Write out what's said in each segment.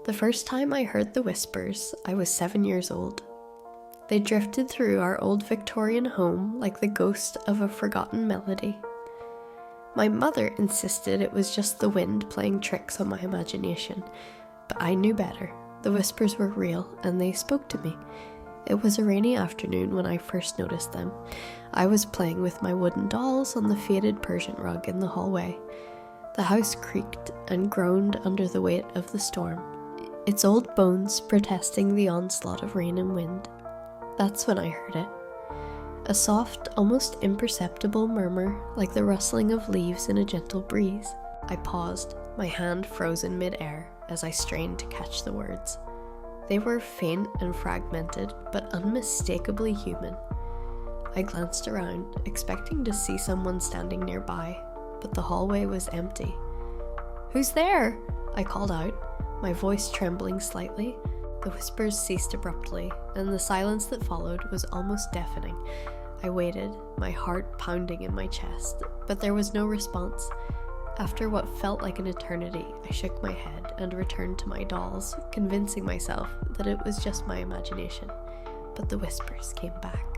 The first time I heard the whispers, I was 7 years old. They drifted through our old Victorian home like the ghost of a forgotten melody. My mother insisted it was just the wind playing tricks on my imagination, but I knew better. The whispers were real, and they spoke to me. It was a rainy afternoon when I first noticed them. I was playing with my wooden dolls on the faded Persian rug in the hallway. The house creaked and groaned under the weight of the storm, its old bones protesting the onslaught of rain and wind. That's when I heard it. A soft, almost imperceptible murmur, like the rustling of leaves in a gentle breeze. I paused, my hand frozen mid-air as I strained to catch the words. They were faint and fragmented, but unmistakably human. I glanced around, expecting to see someone standing nearby, but the hallway was empty. "Who's there?" I called out, my voice trembling slightly. The whispers ceased abruptly, and the silence that followed was almost deafening. I waited, my heart pounding in my chest, but there was no response. After what felt like an eternity, I shook my head and returned to my dolls, convincing myself that it was just my imagination. But the whispers came back.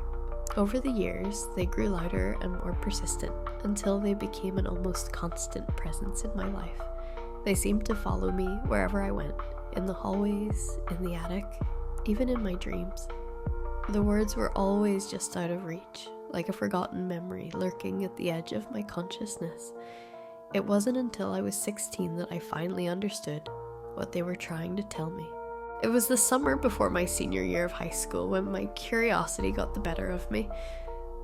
Over the years, they grew louder and more persistent, until they became an almost constant presence in my life. They seemed to follow me wherever I went, in the hallways, in the attic, even in my dreams. The words were always just out of reach, like a forgotten memory lurking at the edge of my consciousness. It wasn't until I was 16 that I finally understood what they were trying to tell me. It was the summer before my senior year of high school when my curiosity got the better of me.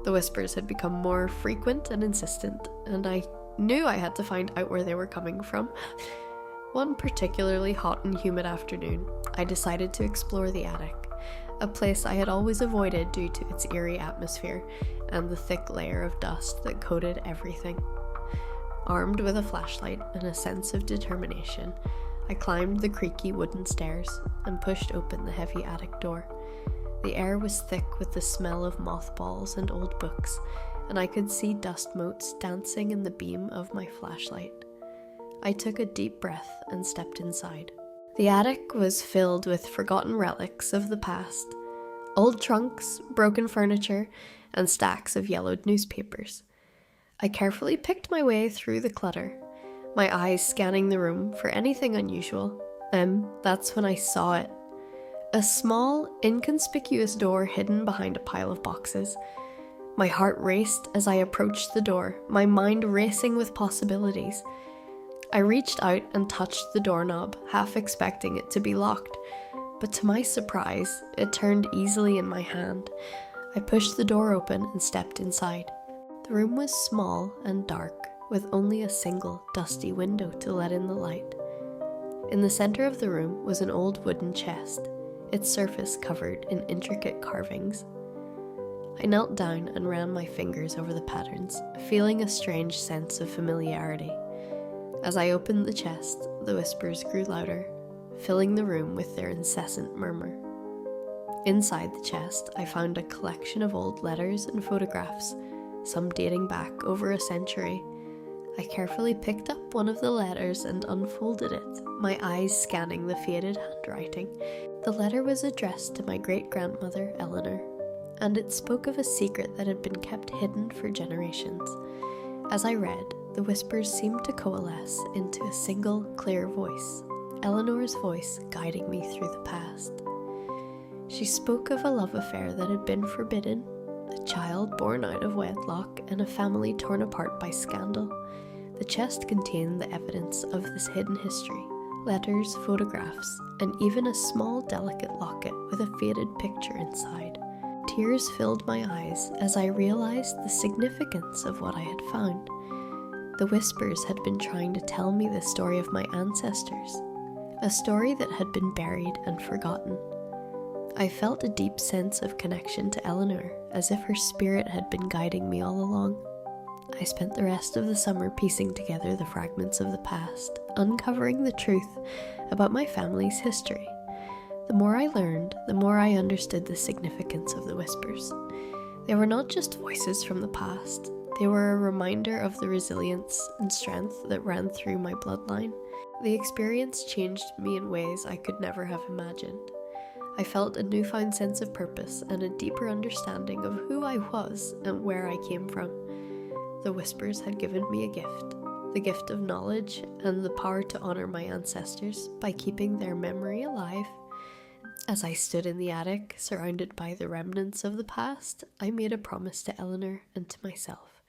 The whispers had become more frequent and insistent, and I knew I had to find out where they were coming from. One particularly hot and humid afternoon, I decided to explore the attic, a place I had always avoided due to its eerie atmosphere and the thick layer of dust that coated everything. Armed with a flashlight and a sense of determination, I climbed the creaky wooden stairs and pushed open the heavy attic door. The air was thick with the smell of mothballs and old books, and I could see dust motes dancing in the beam of my flashlight. I took a deep breath and stepped inside. The attic was filled with forgotten relics of the past, old trunks, broken furniture, and stacks of yellowed newspapers. I carefully picked my way through the clutter, my eyes scanning the room for anything unusual. That's when I saw it. A small, inconspicuous door hidden behind a pile of boxes. My heart raced as I approached the door, my mind racing with possibilities. I reached out and touched the doorknob, half expecting it to be locked, but to my surprise, it turned easily in my hand. I pushed the door open and stepped inside. The room was small and dark, with only a single, dusty window to let in the light. In the center of the room was an old wooden chest, its surface covered in intricate carvings. I knelt down and ran my fingers over the patterns, feeling a strange sense of familiarity. As I opened the chest, the whispers grew louder, filling the room with their incessant murmur. Inside the chest, I found a collection of old letters and photographs, some dating back over a century. I carefully picked up one of the letters and unfolded it, my eyes scanning the faded handwriting. The letter was addressed to my great-grandmother, Eleanor, and it spoke of a secret that had been kept hidden for generations. As I read, the whispers seemed to coalesce into a single, clear voice, Eleanor's voice guiding me through the past. She spoke of a love affair that had been forbidden, a child born out of wedlock, and a family torn apart by scandal. The chest contained the evidence of this hidden history, letters, photographs, and even a small, delicate locket with a faded picture inside. Tears filled my eyes as I realized the significance of what I had found. The whispers had been trying to tell me the story of my ancestors, a story that had been buried and forgotten. I felt a deep sense of connection to Eleanor, as if her spirit had been guiding me all along. I spent the rest of the summer piecing together the fragments of the past, uncovering the truth about my family's history. The more I learned, the more I understood the significance of the whispers. They were not just voices from the past, they were a reminder of the resilience and strength that ran through my bloodline. The experience changed me in ways I could never have imagined. I felt a newfound sense of purpose and a deeper understanding of who I was and where I came from. The whispers had given me a gift, the gift of knowledge and the power to honor my ancestors by keeping their memory alive. As I stood in the attic, surrounded by the remnants of the past, I made a promise to Eleanor and to myself.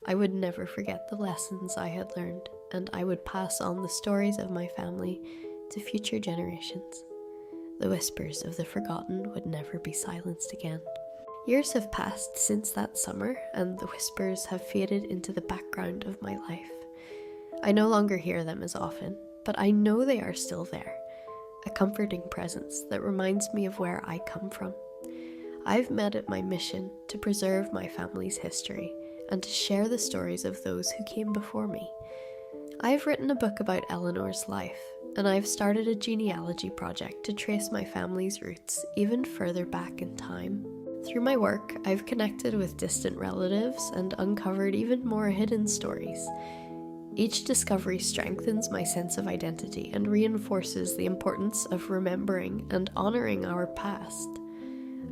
I would never forget the lessons I had learned, and I would pass on the stories of my family to future generations. The whispers of the forgotten would never be silenced again. Years have passed since that summer, and the whispers have faded into the background of my life. I no longer hear them as often, but I know they are still there, a comforting presence that reminds me of where I come from. I've made it my mission to preserve my family's history and to share the stories of those who came before me. I've written a book about Eleanor's life, and I've started a genealogy project to trace my family's roots even further back in time. Through my work, I've connected with distant relatives and uncovered even more hidden stories. Each discovery strengthens my sense of identity and reinforces the importance of remembering and honoring our past.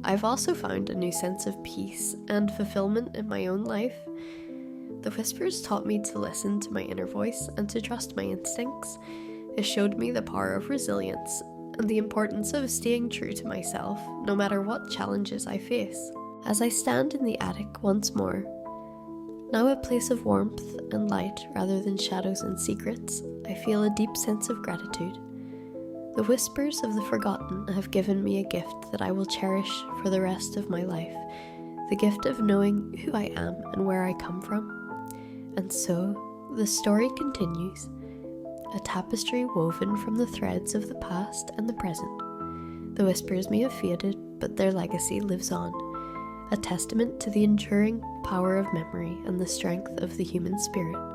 I've also found a new sense of peace and fulfillment in my own life. The whispers taught me to listen to my inner voice and to trust my instincts. It showed me the power of resilience and the importance of staying true to myself, no matter what challenges I face. As I stand in the attic once more, now a place of warmth and light rather than shadows and secrets, I feel a deep sense of gratitude. The whispers of the forgotten have given me a gift that I will cherish for the rest of my life, the gift of knowing who I am and where I come from. And so, the story continues, a tapestry woven from the threads of the past and the present. The whispers may have faded, but their legacy lives on, a testament to the enduring power of memory and the strength of the human spirit.